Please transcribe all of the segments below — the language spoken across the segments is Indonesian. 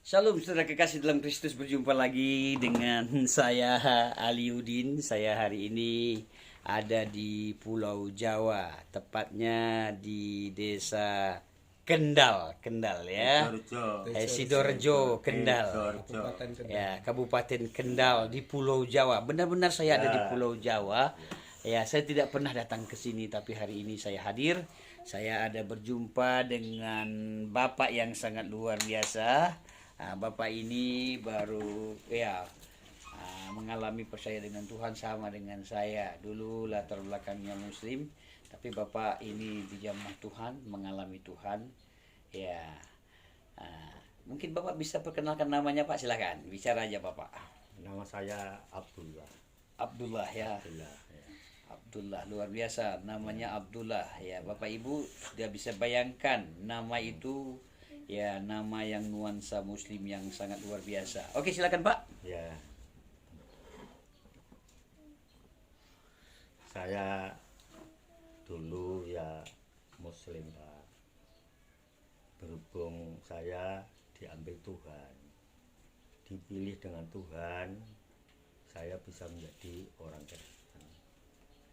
Shalom saudara kekasih dalam Kristus, berjumpa lagi dengan saya Aliudin. Saya hari ini ada di Pulau Jawa, tepatnya di Desa Kendal ya. Sidorejo, Kendal. Ya, Kabupaten Kendal di Pulau Jawa. Benar-benar saya ada di Pulau Jawa. Ya, saya tidak pernah datang ke sini, tapi hari ini saya hadir. Saya ada berjumpa dengan Bapak yang sangat luar biasa. Bapak ini baru mengalami percaya dengan Tuhan sama dengan saya. Dulu latar belakangnya Muslim, tapi Bapak ini dijamah Tuhan, mengalami Tuhan. Ya, mungkin Bapak bisa perkenalkan namanya Pak, silakan. Bicara aja Bapak. Nama saya Abdullah. Abdullah ya. Abdullah, luar biasa namanya Abdullah ya. Bapak Ibu sudah bisa bayangkan nama itu ya, nama yang nuansa Muslim yang sangat luar biasa. Oke, silakan Pak. Ya, saya dulu ya Muslim Pak. Berhubung saya diambil Tuhan, dipilih dengan Tuhan, saya bisa menjadi orang Kristen.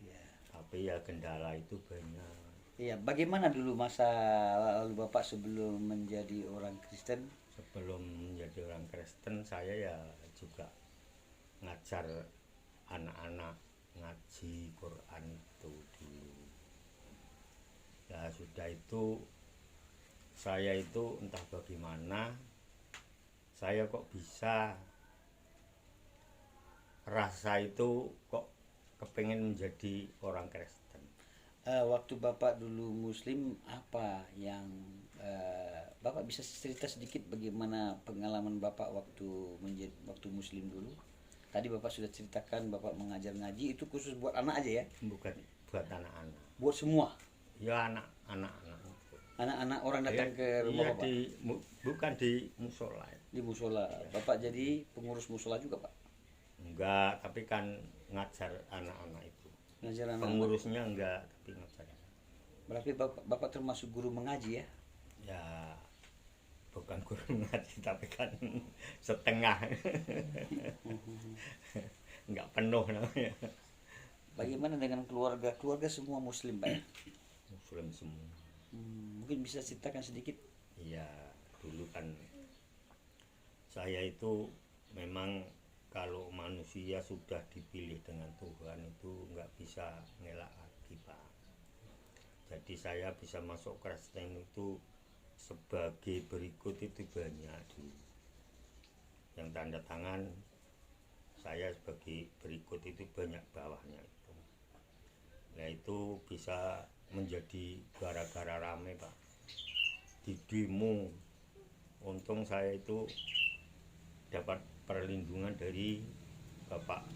Ya. Tapi ya kendala itu banyak. Iya, bagaimana dulu masa lalu Bapak sebelum menjadi orang Kristen? Sebelum menjadi orang Kristen, saya ya juga ngajar anak-anak ngaji Quran itu dulu. Ya sudah itu, saya itu entah bagaimana, saya kok bisa rasa itu kok kepengen menjadi orang Kristen. Waktu Bapak dulu Muslim, apa yang Bapak bisa cerita sedikit bagaimana pengalaman Bapak waktu Muslim dulu? Tadi Bapak sudah ceritakan Bapak mengajar ngaji, itu khusus buat anak aja ya? Bukan buat anak-anak. Buat semua? Ya anak-anak. Anak-anak orang datang ke rumah iya, Bapak? bukan di musola. Di musola. Bapak jadi pengurus musola juga Pak? Enggak, tapi kan ngajar anak-anak itu. Ngajar anak-anak? Pengurusnya enggak, tapi ngajar. Berarti Bapak termasuk guru mengaji ya? Ya, bukan guru ngaji, tapi kan setengah. Enggak penuh namanya. Bagaimana dengan keluarga? Keluarga semua Muslim Pak ya? Muslim semua. Mungkin bisa ceritakan sedikit? Iya, dulu kan saya itu memang kalau manusia sudah dipilih dengan Tuhan itu nggak bisa ngelak lagi Pak. Jadi saya bisa masuk Kristen itu sebagai berikut itu banyak dulu. Yang tanda tangan saya sebagai berikut itu banyak bawahnya itu. Nah itu bisa menjadi gara-gara rame Pak. Di demo, untung saya itu dapat perlindungan dari Bapak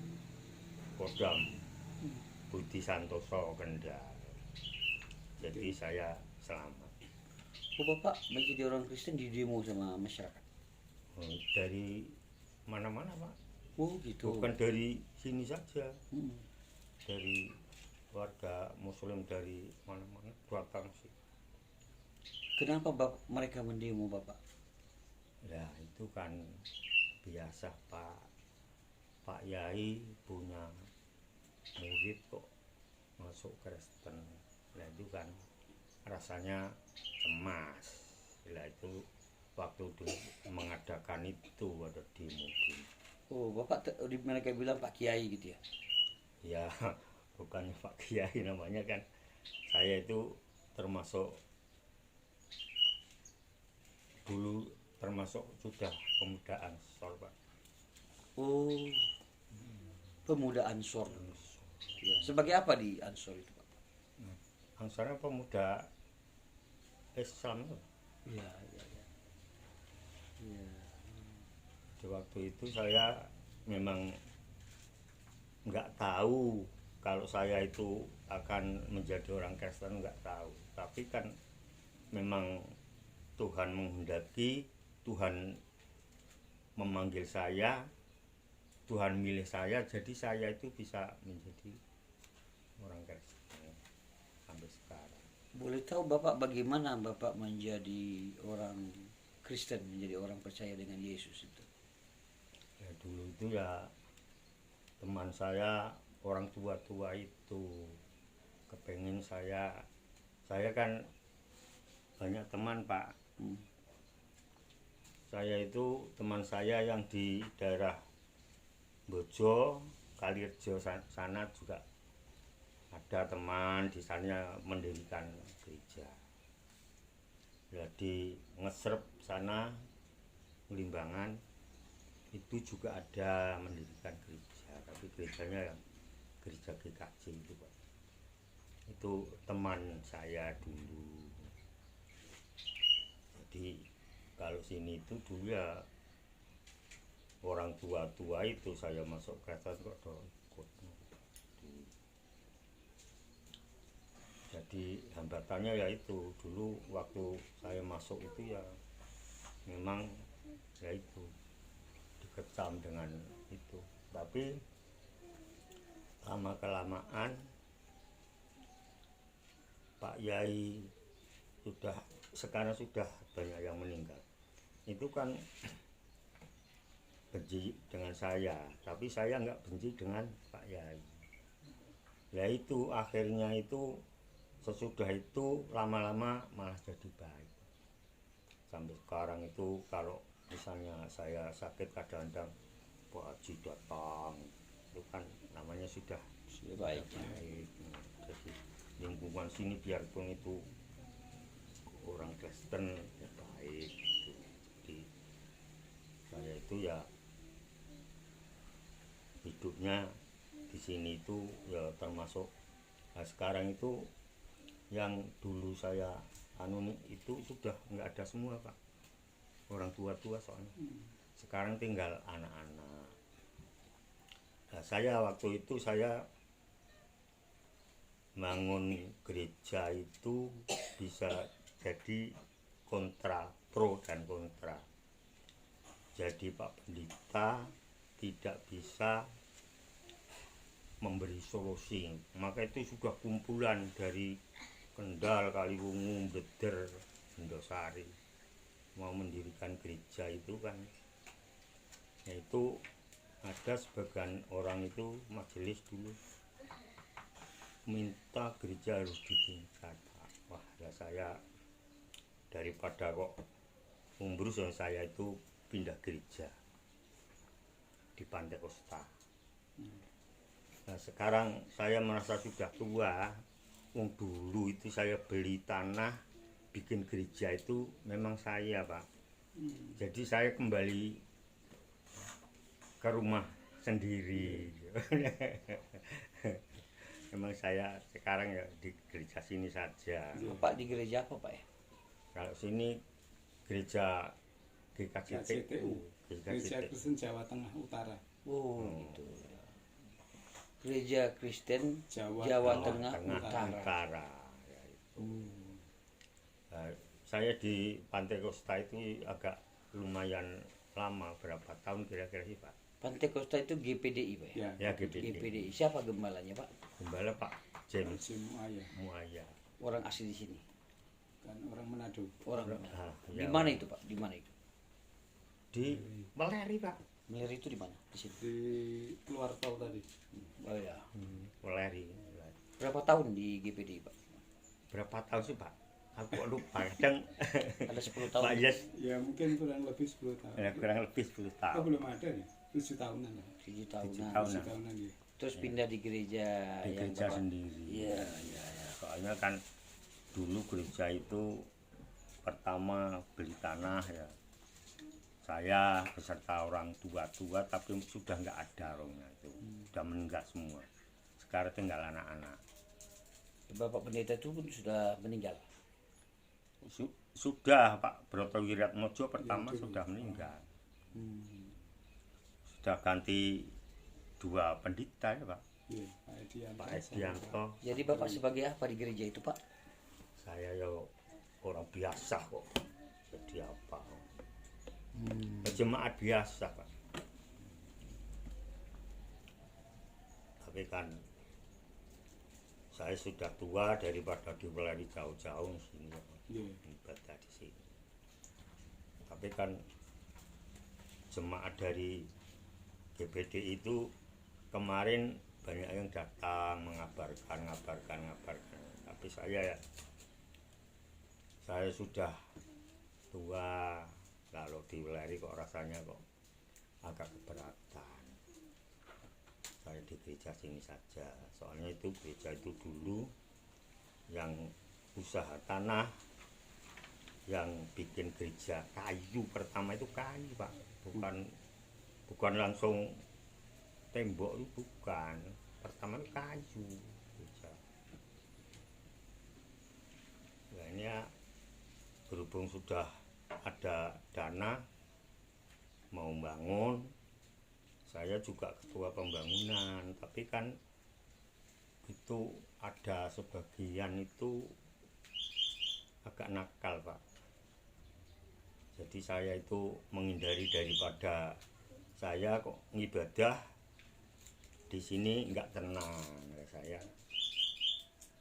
Kodam Budi Santoso Kendal. Jadi saya selamat. Oh, Bapak menjadi orang Kristen di demo sama masyarakat? Dari mana-mana Pak. Oh gitu. Bukan dari sini saja. Hmm. Dari warga Muslim dari mana-mana, dua bangsa. Kenapa mereka mendemo Bapak? Ya itu kan biasa Pak Yai punya murid kok masuk Kristen. Nah itu kan rasanya cemas. Nah itu waktu mengadakan itu ada demo. Oh Bapak mereka bilang Pak Kiai gitu ya? Ya bukannya Pak Kiai namanya kan. Saya itu termasuk dulu termasuk sudah pemuda Ansor Pak. Oh, pemuda Ansor. Ya. Sebagai apa di Ansor itu Pak? Ansornya pemuda Islam. Iya, iya, iya. Ya. Di waktu itu saya memang nggak tahu kalau saya itu akan menjadi orang Kristen, nggak tahu. Tapi kan memang Tuhan menghendaki, Tuhan memanggil saya, Tuhan milih saya, jadi saya itu bisa menjadi orang Kristen sampai sekarang. Boleh tahu Bapak bagaimana Bapak menjadi orang Kristen, menjadi orang percaya dengan Yesus itu? Ya dulu itu ya teman saya, orang tua-tua itu kepengen saya kan banyak teman Pak. Hmm. Saya itu teman saya yang di daerah Bojo, Kalirejo sana juga ada teman di sana mendirikan gereja. Ya di Ngesrep sana, Limbangan itu juga ada mendirikan gereja, tapi gerejanya yang gereja GKJ itu Pak. Itu teman saya dulu. Jadi kalau sini itu dulu ya orang tua-tua itu saya masuk Kristen kok ikut. Jadi hambatannya ya itu dulu waktu saya masuk itu ya memang ya itu dikecam dengan itu, tapi lama kelamaan Pak Yai sekarang sudah banyak yang meninggal. Itu kan benci dengan saya, tapi saya nggak benci dengan Pak Yai. Ya itu akhirnya itu sesudah itu lama-lama malah jadi baik. Sampai sekarang itu kalau misalnya saya sakit kadang-kadang Pak Haji datang, itu kan namanya sudah Baik. baik. Jadi lingkungan sini biarpun itu orang Kristen ya baik gitu. Jadi saya itu ya hidupnya di sini itu ya termasuk. Nah, sekarang itu yang dulu saya itu sudah nggak ada semua Pak, orang tua-tua soalnya. Sekarang tinggal anak-anak. Nah, saya waktu itu saya bangun gereja itu bisa jadi pro dan kontra. Jadi Pak Pendeta tidak bisa memberi solusi, maka itu sudah kumpulan dari Kendal, Kaliwungu, Beder, Indosari mau mendirikan gereja itu kan, yaitu ada sebagian orang itu majelis dulu minta gereja harus ditingkat. Wah ya saya daripada kok umbrus, saya itu pindah gereja di Pantai Kosta. Nah sekarang saya merasa sudah tua. Dulu itu saya beli tanah bikin gereja itu memang saya Pak. Jadi saya kembali ke rumah sendiri. Memang saya sekarang ya di gereja sini saja. Bapak di gereja apa Pak ya? Kalau sini gereja GKJTU, Gereja Kristen Jawa Tengah Utara. Oh gitu. Gereja Kristen Jawa Tengah Utara. Ya, itu. Nah, saya di Pantai Kosta itu agak lumayan lama, berapa tahun kira-kira sih Pak? Pantai Kosta itu GPDI Pak ya? Ya GPDI. GPDI. Siapa gembalanya Pak? Gembala Pak James Jim Muaya. Orang asli di sini. kan orang Manado. Orang Ah, di ya, mana itu Pak? Di mana itu? Di Meleri Pak. Meleri itu di mana? Di sini. Di keluar tol tadi. Oh ya. Meleri. Berapa tahun di GPDI Pak? Berapa tahun sih Pak? Aku lupa. Kadang Ada 10 tahun. Pak Yes Ya mungkin kurang lebih 10 tahun. ya, kurang lebih 10 Oh, tahun. belum ada ya? 7 tahunan lah. 7 tahunan. tahun. 7 tahunan ya. Terus pindah di gereja Di yang gereja Bapak. sendiri. Iya, iya. Soalnya kan dulu gereja itu pertama beli tanah ya. Saya beserta orang tua-tua tapi sudah nggak ada orangnya itu. Sudah meninggal semua. Sekarang tinggal anak-anak. Bapak pendeta itu pun sudah meninggal. Sudah Pak Broto Wiratmojo pertama Ya, sudah meninggal. Sudah ganti 2 pendeta ya Pak. Iya, Pak Edianto. Pak Edianto. Jadi Bapak sebagai apa di gereja itu Pak? Saya ya orang biasa kok. Jadi apa? Jemaat biasa Pak. Tapi kan saya sudah tua, daripada diweleri jauh-jauh sini Iya. ibadah di sini. Tapi kan jemaat dari GBD itu kemarin banyak yang datang mengabarkan. Tapi saya sudah tua, kalau diweleri kok rasanya kok agak keberatan. Saya di gereja sini saja, soalnya itu gereja itu dulu yang usaha tanah, yang bikin gereja kayu pertama itu kayu Pak, bukan langsung tembok, itu bukan, pertama itu kayu gereja. Nah ini ya, berhubung sudah ada dana mau bangun, saya juga ketua pembangunan, tapi kan itu ada sebagian itu agak nakal Pak. Jadi saya itu menghindari, daripada saya kok ngibadah di sini nggak tenang, saya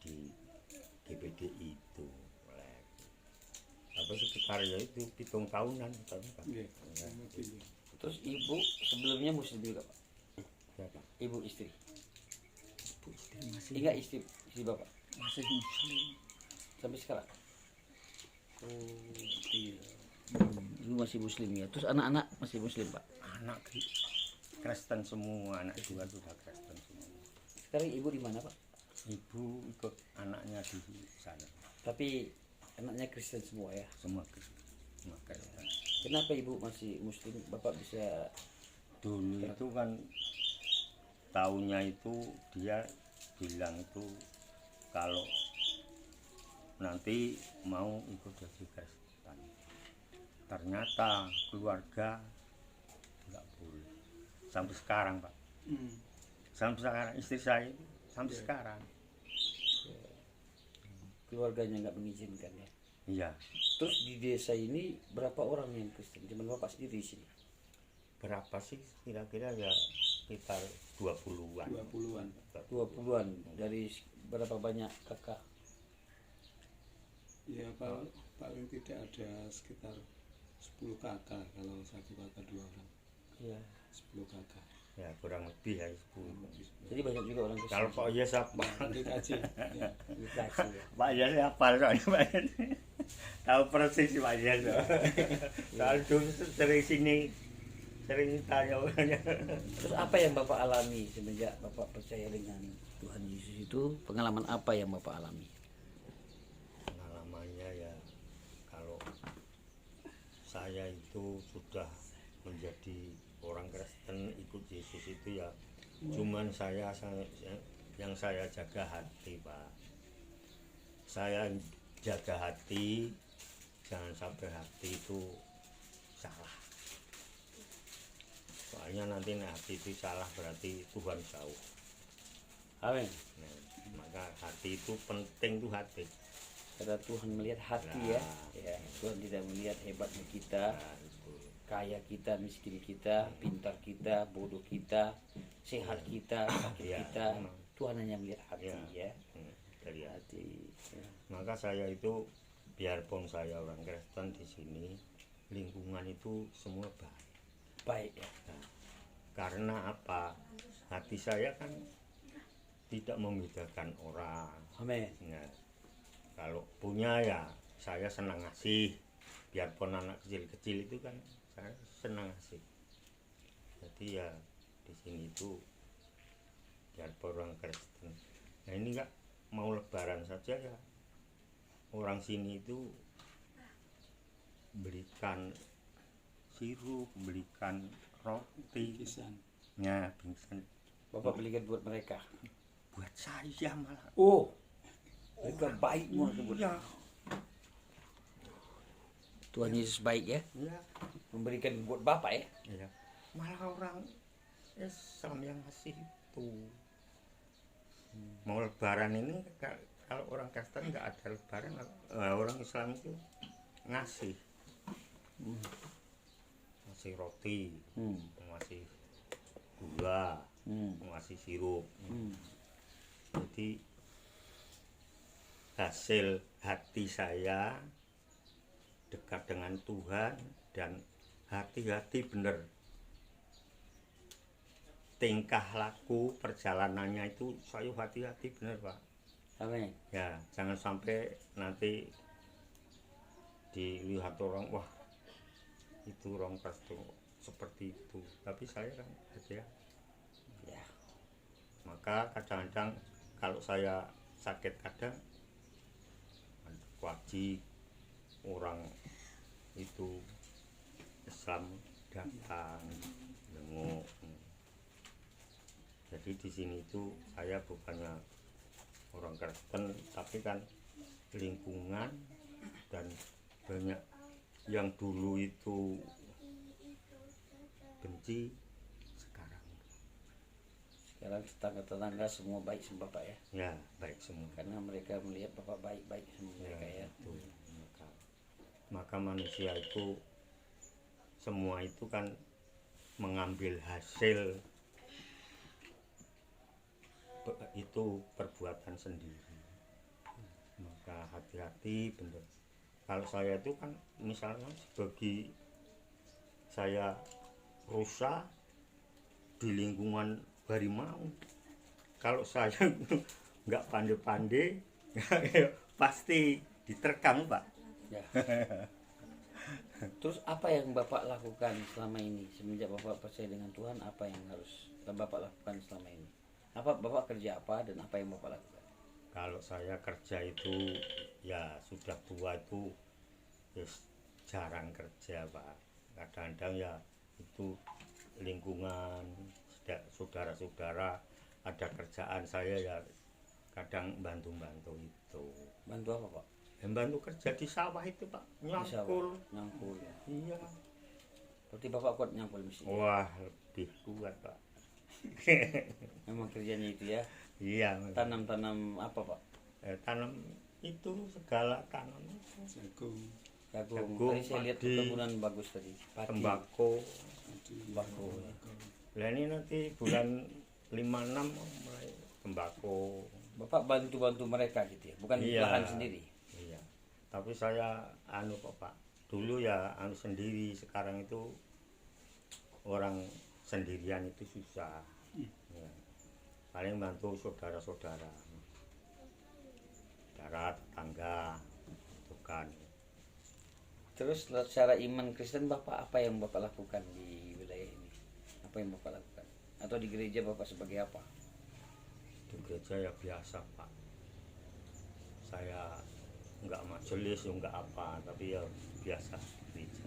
di GBD itu. Apa sekitar ya itu 7 tahunan kan. Nggih. Terus ibu sebelumnya muslim juga Pak? Siapa? Ibu istri? Bu istri masih Enggak, istri bapak? masih muslim. Sampai sekarang? Oh, iya. Ibu masih muslim ya. Terus anak-anak masih muslim Pak? Anak Kristen semua, anak dua sudah Kristen semua. Sekarang ibu di mana Pak? Ibu ikut anaknya di sana, Tapi anaknya Kristen semua ya. semua Kristen. Kenapa ibu masih muslim? Bapak bisa Dulu itu kan tahunnya itu dia bilang itu kalau nanti mau ikut jadi Kristen. Ternyata keluarga nggak boleh. Sampai sekarang Pak. Sampai sekarang istri saya itu sampai sekarang. keluarganya nggak mengizinkan ya. Iya. Terus di desa ini berapa orang yang Kristen? Cuman bapak sendiri di sini. Berapa sih kira-kira ya, sekitar 20-an. 20-an. 20-an dari berapa banyak kakak? Ya paling tidak ada sekitar 10 kakak, kalau satu kakak 2 orang. Iya. 10 kakak. Ya kurang lebih ya 10. Jadi banyak juga orang Kristen. Kalau Pak Yes apa? Nanti kaji. Ya. Dikasih ya. Pak Yes hafal soalnya Pak Yes. Tahu persis Pak Yes. Soal dulu sering sini, sering tanya orangnya. Terus apa yang bapak alami semenjak bapak percaya dengan Tuhan Yesus itu? Pengalaman apa yang bapak alami? Pengalamannya ya, kalau saya itu sudah menjadi orang Kristen ikut Yesus itu ya, cuman yang saya jaga hati Pak. Saya jaga hati, jangan sampai hati itu salah. Soalnya nanti hati itu salah berarti Tuhan jauh. Amin. Nah, maka hati itu penting tuh hati. Karena Tuhan melihat hati ya. Ya, Tuhan tidak melihat hebatnya kita, Nah, itu. kaya kita, miskin kita, pintar kita, bodoh kita, sehat kita, sakit Ya, kita. memang. Tuhan hanya melihat hati ya. Dari hati. Hati. Ya. Maka saya itu biarpun saya orang Kristen di sini, lingkungan itu semua baik. Baik ya. Nah, karena apa? Hati saya kan tidak membedakan orang. Amin. Nah, kalau punya ya saya senang ngasih. Biarpun anak kecil-kecil itu kan saya senang ngasih. Jadi ya di sini itu biarpun orang Kristen. Nah ini enggak mau lebaran saja ya, orang sini itu belikan sirup, belikan roti, Kisan. ya bingkisan Bapak belikan buat mereka. buat saya malah. Oh, mereka baik mau sebut. Iya, Tuhan Yesus baik ya, iya, memberikan buat bapak ya. iya. Malah orang Islam yang ngasih itu. Mau lebaran ini kalau orang Kristen nggak ada lebaran, orang Islam itu ngasih, ngasih roti, ngasih gula, ngasih sirup. Jadi hasil hati saya dekat dengan Tuhan dan hati-hati bener. Tingkah laku perjalanannya itu saya hati-hati bener Pak. Amin. Ya jangan sampai nanti dilihat orang, wah itu orang Kristen seperti itu, tapi saya kan ya. Ya. Maka kadang-kadang kalau saya sakit kadang wajib orang itu Islam datang jenguk. Jadi di sini itu saya bukannya orang Kristen, tapi kan lingkungan dan banyak yang dulu itu benci, sekarang Sekarang tetangga-tetangga semua baik sama Bapak ya. ya baik semua. Karena mereka melihat Bapak baik-baik sama mereka ya. Itu. Maka manusia itu semua itu kan mengambil hasil itu perbuatan sendiri. Maka hati-hati bener. Kalau saya itu kan misalnya bagi saya rusak di lingkungan harimau, kalau saya nggak pandai-pandai pasti diterkam Pak. Ya. Terus apa yang Bapak lakukan selama ini semenjak Bapak percaya dengan Tuhan? Apa yang harus Bapak lakukan selama ini? Apa Bapak kerja apa dan apa yang Bapak lakukan? Kalau saya kerja itu ya sudah tua itu ya jarang kerja Pak. Kadang-kadang ya itu lingkungan saudara-saudara ada kerjaan, saya ya kadang bantu-bantu itu. Bantu apa Pak? Yang bantu kerja di sawah itu Pak, nyangkul. Nyangkul ya. Iya. Berarti Bapak kuat nyangkul mesti. Wah lebih kuat Pak. Memang kerjanya itu ya. Iya. Tanam-tanam apa Pak? Tanam itu segala tanam. jagung, Jagung. Jagung, Tadi saya lihat padi, perkebunan bagus tadi. Padi. Tembakau. Tembakau ya. Lah ini nanti bulan 56 mulai tembakau. Bapak bantu-bantu mereka gitu ya, bukan Iya. lahan sendiri. Iya. Tapi saya kok Pak. Dulu ya sendiri, sekarang itu orang sendirian itu susah. Ya. Paling bantu saudara-saudara. Darat, tangga, itu kan. Terus secara iman Kristen Bapak apa yang Bapak lakukan di wilayah ini? Apa yang Bapak lakukan? Atau di gereja Bapak sebagai apa? Di gereja ya biasa Pak. Saya enggak majelis, enggak apa, tapi ya biasa gereja.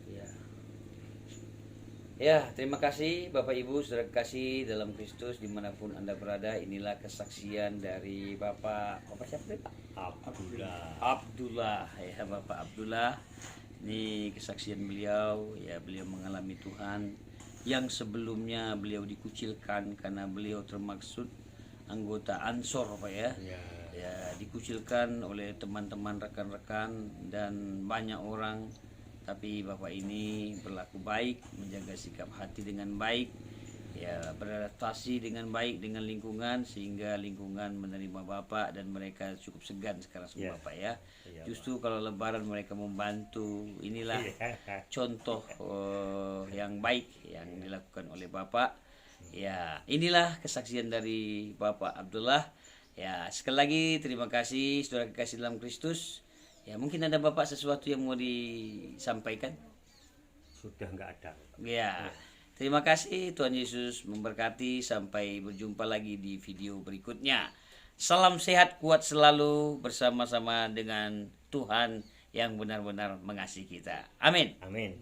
Ya. Ya, terima kasih Bapak Ibu saudara kasih dalam Kristus dimanapun Anda berada. Inilah kesaksian dari Bapak siapa tadi, Pak? Abdullah ya, Bapak Abdullah. Ini kesaksian beliau ya, beliau mengalami Tuhan yang sebelumnya beliau dikucilkan karena beliau termaksud anggota Ansor Pak ya. Ya, dikucilkan oleh teman-teman, rekan-rekan dan banyak orang. Tapi Bapak ini berlaku baik, menjaga sikap hati dengan baik, ya beradaptasi dengan baik dengan lingkungan sehingga lingkungan menerima Bapak dan mereka cukup segan sekarang sama Ya. Bapak ya. Iya, Justru kalau Lebaran mereka membantu, inilah contoh yang baik yang dilakukan oleh Bapak. Ya, inilah kesaksian dari Bapak Abdullah. Ya, sekali lagi terima kasih saudara kekasih dalam Kristus. Ya, mungkin ada Bapak sesuatu yang mau disampaikan? Sudah enggak ada. Ya, terima kasih. Tuhan Yesus memberkati. Sampai berjumpa lagi di video berikutnya. Salam sehat, kuat selalu bersama-sama dengan Tuhan yang benar-benar mengasihi kita. Amin. Amin.